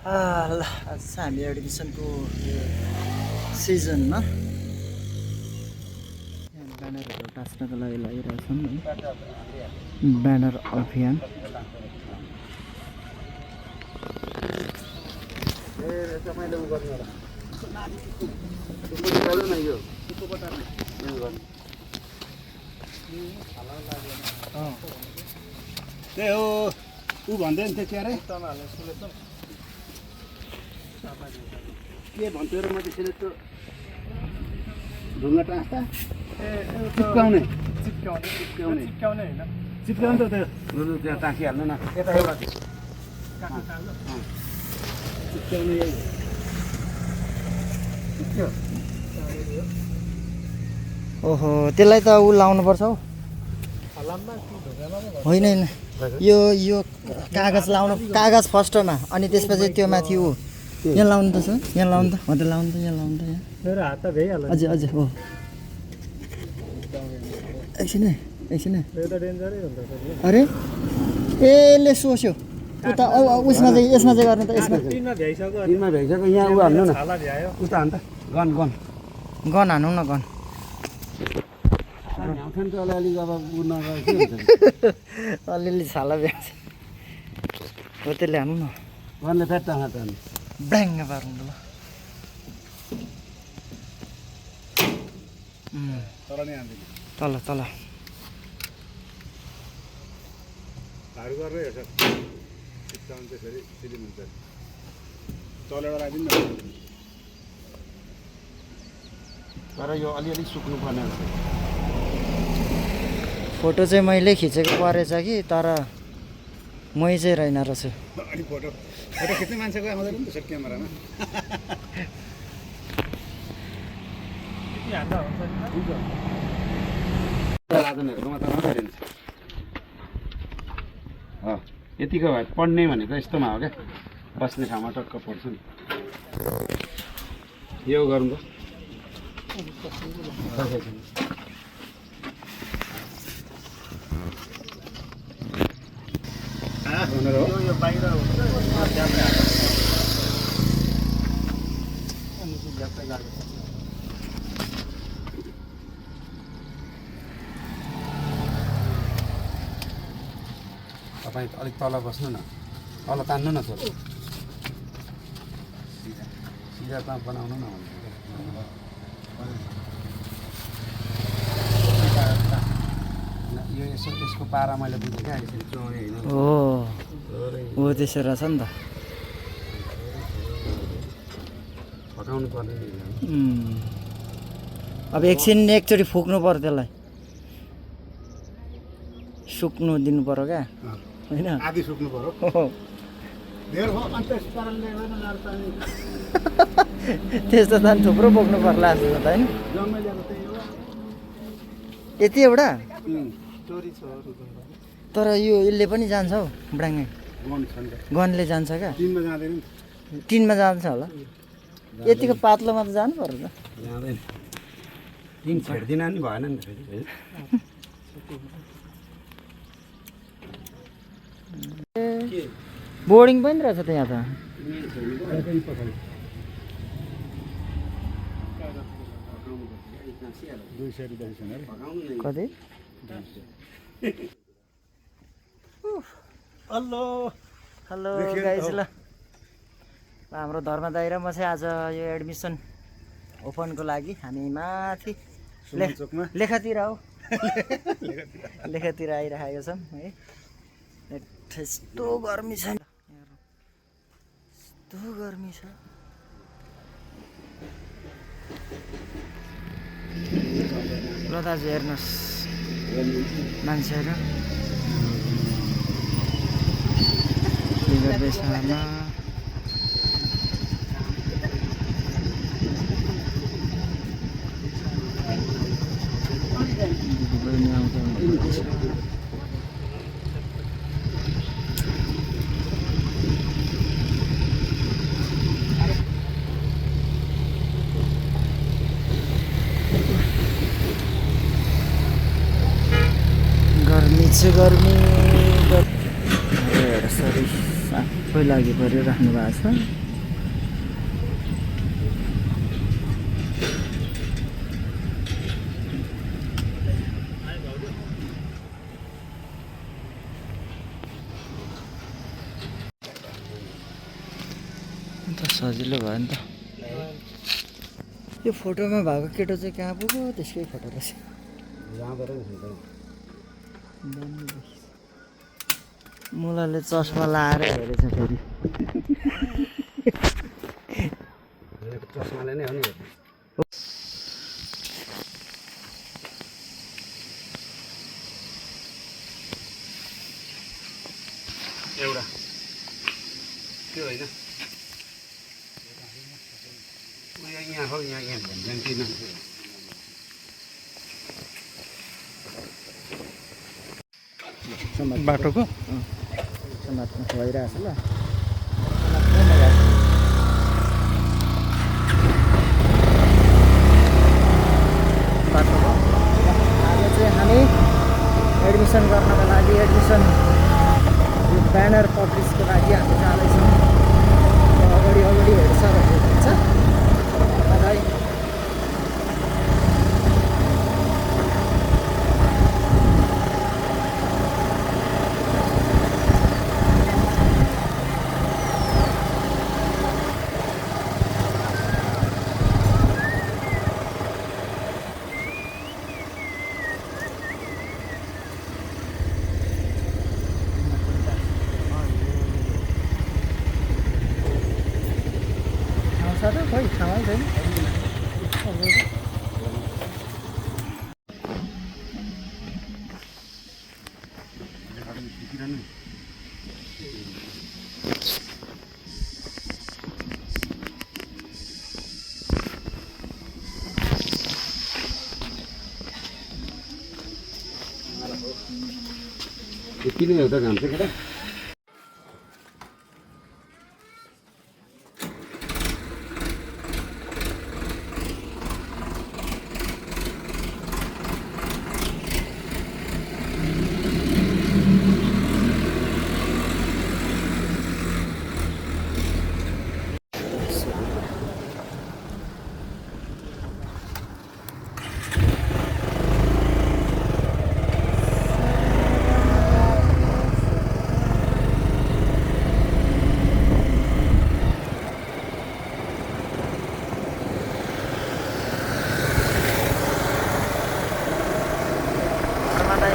ल आज चाहिँ हामी एडमिसनको सिजनमा ब्यानरहरू टाँच्नको लागि लागिरहेछौँ है। ब्यानर अभियान त्यही हो ऊ भन्दैन थियो के अरे के भन्थ्यो र मैले त्यसले ढुङ्गा टाँस्दा चिप्काउने चिप्काउने त त्यो त्यहाँ टाँसिहाल्नु न यता एउटा चिप्काउने यही हो। ओहो त्यसलाई त ऊ लाउनुपर्छ हौ। होइन होइन यो यो कागज लाउनु कागज फर्स्टमा अनि त्यसपछि त्यो माथि ऊ यहाँ लाउनु त सर यहाँ लाउनु त हो त लाउनु त यहाँ लाउनु त यहाँ मेरो हात त भइहाल्यो अझै अझै हो एकछिन है एकछिन है यो त डेन्जरै हुन्छ अरे ए यसले सोच्यो उता उसमा चाहिँ यसमा चाहिँ गर्नु त यसमा तिनमा भ्याइसक्यो दिनमा भ्याइसक्यो यहाँ ऊ हाल्नु न छाला भ्यायो उता हान् त गन गन गन हानौँ न गन आउँछ नि त अलिअलि अब ऊ नगएर के हुन्छ अलिअलि छाला भ्याउँछ हो त्यसले हानौँ न गनले फ्याट टाँसा त ब्याङ्ग पार्नु ल तर नि हान्दैन तल तल धार गरेर हेर्छ चिप्काउनु चाहिँ फेरि सिलिम हुन्छ चलेर राखिदिनु न तर यो अलिअलि सुक्नु पर्ने हुन्छ फोटो चाहिँ मैले खिचेको परेछ कि तर मै चाहिँ रहेन रहेछु अनि फोटो फोटो खिच्ने मान्छेको आउँदैन नि त सर क्यामेरामा हान्दा हुन्छ नि राजनहरूकोमा त नगरिन्छ यतिको भए पढ्ने भनेको यस्तोमा हो क्या बस्ने ठाउँमा टक्क पढ्छु नि यो गरौँ यो बाहिर हुन्छ तपाईँ अलिक तल बस्नु न तल तान्नु न छोरो सिधा त बनाउनु न यो यसो यसको पारा मैले बुझेँ क्या यसरी चोरे होइन हो त्यसो रहेछ नि त फटाउनु पर्ने अब एकछिन एकचोटि फुक्नु पर्यो त्यसलाई सुक्नु दिनु पर्यो क्या होइन आधी सुक्नु पर्यो धेर भयो अन्त यस पाराले त्यस्तो त थुप्रो बोक्नु पर्ला जस्तो त होइन जम्मै ल्याएको त्यही हो यति एउटा चोरी छ तर यो यसले पनि जान्छ हौ ब्राङ्गै गन छ नि त गनले जान्छ क्या दिनमा जाँदैन नि टिनमा जान्छ होला यतिको पातलोमा त जानु पर्यो त जाँदैन दिन छेड्दिन नि भएन नि त फेरि बोर्डिङ पनि रहेछ त यहाँ त कति हेलो हेलो गाइज ल हाम्रो धर्म दाइ र म चाहिँ आज यो एडमिसन ओपनको लागि हामी माथि लेखातिर हौ लेखातिर आइरहेको छौँ है यस्तो गर्मी छ यस्तो गर्मी छ ल दाजु हेर्नुहोस् मान्छेहरू के गर्दैछ आमा गर्मी छ गर्मी सरी सबै लागि पऱ्यो राख्नु भएको छ। अन्त सजिलो भयो नि त। यो फोटोमा भएको केटो चाहिँ कहाँ पुग्यो? त्यसकै फोटो रहेछ। मुलाले चस्मा लाएर हेरेछ फेरि। चस्माले नै हो नि। एउटा त्यो होइन यहाँ हो यहाँ भन्छ बाटोको समात्नु भइरहेछ ल। बाटोको आज चाहिँ हामी एडमिसन गर्नको लागि एडमिसन ब्यानर पब्लिसको लागि हामी जाँदैछौँ। अगाडि अगाडि हेर्छ हुन्छ अगाडि साथै खोइ ठाउँै छैन। किन एउटा घाम चाहिँ केटा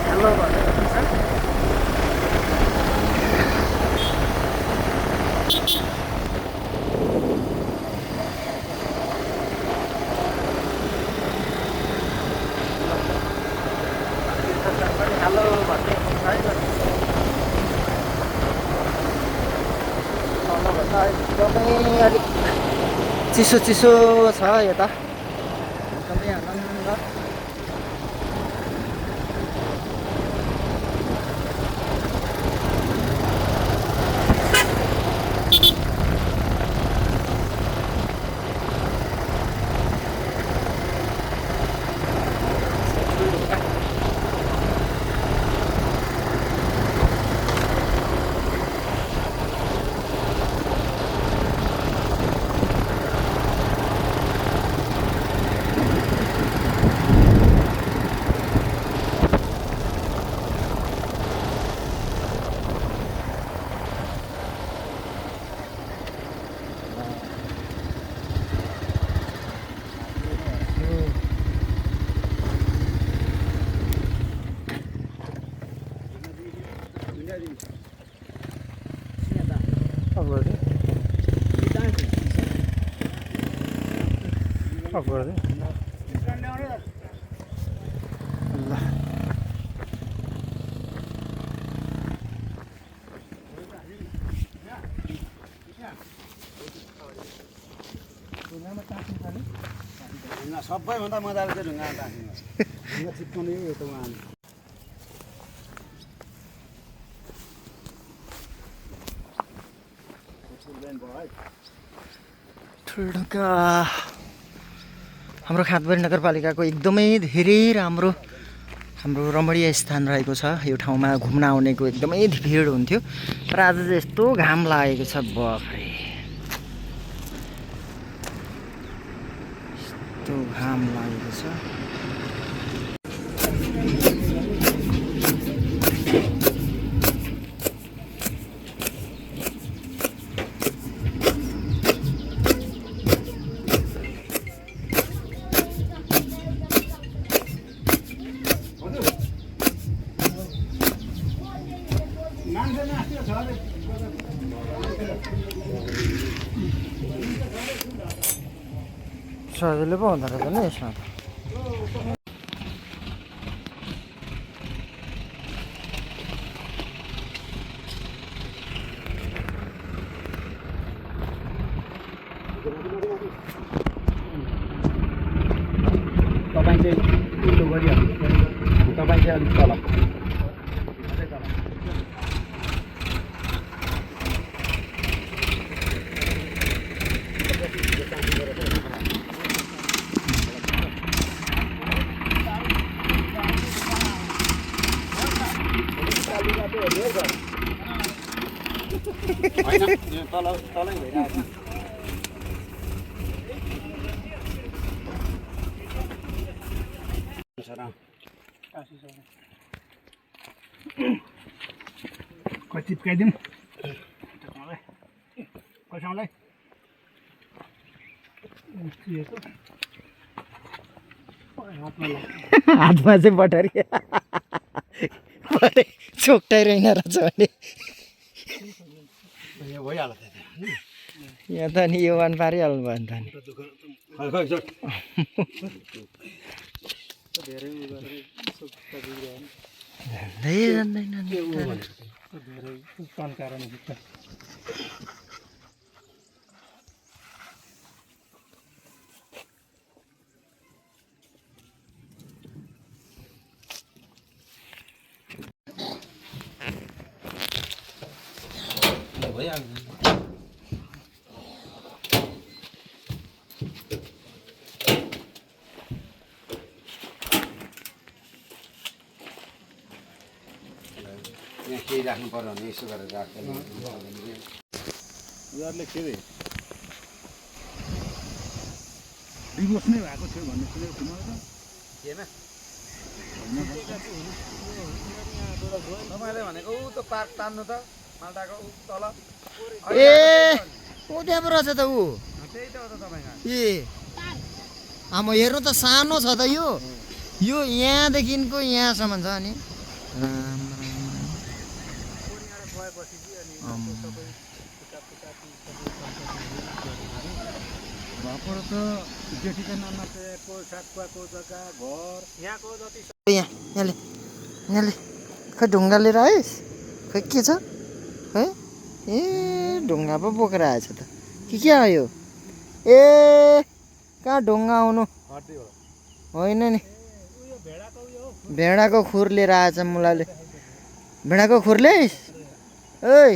हेलो एकदमै अलिक चिसो चिसो छ यता एकदमै आनन्द। सबैभन्दा मजाले चाहिँ ढुङ्गा राख्नु ढुङ्गा चिप्काउने यता उहाँ ठुल्ढुङ्गा हाम्रो खातबारी नगरपालिकाको एकदमै धेरै राम्रो हाम्रो रमणीय स्थान रहेको छ। यो ठाउँमा घुम्न आउनेको एकदमै भिड हुन्थ्यो, तर आज चाहिँ यस्तो घाम लागेको छ बफरे, यस्तो घाम लागेको छ। सजिलो पो हुँदो रहेछ नि यसमा त। तपाईँ चाहिँ उल्टो गरिहाल्नु, तपाईँ चाहिँ अलिक तल। तलै भइरहेको खोइ चिप्काइदिउँ कसैलाई हातमा चाहिँ बटरी चोक्टाइरहेन रहेछ भने भइहाल्छ यहाँ त नि यो वान पारिहाल्नु भयो नि त नि। यहाँ केही राख्नु पर्यो भने यसो गरेर राख्दैन। उनीहरूले के रे डिभोर्स नै भएको थियो भन्ने सुनेको थिएँ मैले त। थिएन तपाईँले भनेको ऊ त पार्क तान्नु त मालदाको ऊ तल। ए ऊ त्यहाँ पो रहेछ त ऊ। त्यही त हो त तपाईँको। ए आमा हेर्नु त सानो छ त यो यहाँदेखिको यहाँसम्म छ नि। घरबाट त जेठीका नानाको सातपाको जग्गा घर यहाँको जति यहाँले खै ढुङ्गा लिएर आइस् खै के छ है? ए ढुङ्गा पो बोकेर आएछ त के आयो? ए कहाँ ढुङ्गा आउनु होइन नि, भेडाको खुर लिएर आएछ मुलाले। भेडाको खुर ल्याइस्? ओइ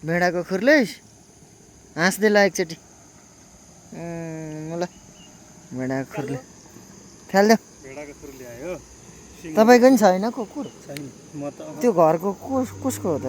भेडाको खुर ल्याइस्? हाँस्दैला एकचोटि मुला भेडाको खुरले फाल्देऊ। तपाईँको नि छैन कुकुर? त्यो घरको कसको हो त?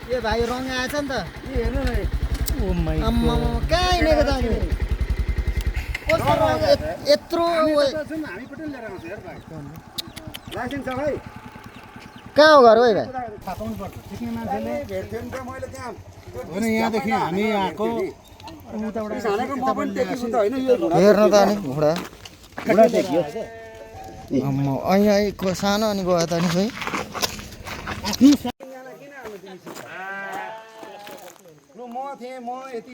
ए भाइ रङ आएछ नि त हेर्नु न आम्मा कहाँ हिँडेको त अनि कस्तो रङ यत्रो हामी पट्टि लिएर आउँछ हेर भाइ लाइसेन्स छ भाइ कहाँ हो घर है भाइ थाहा पर्छ सिक्ने मान्छेले भेट्थ्यो नि त मैले त्यहाँ होइन यहाँदेखि हामी आएको हालेको म पनि देखेको त होइन यो हेर्नु त अनि घोडा घोडा देखियो आम्मा अहिले सानो अनि गयो त नि खोइ म थिएँ म यति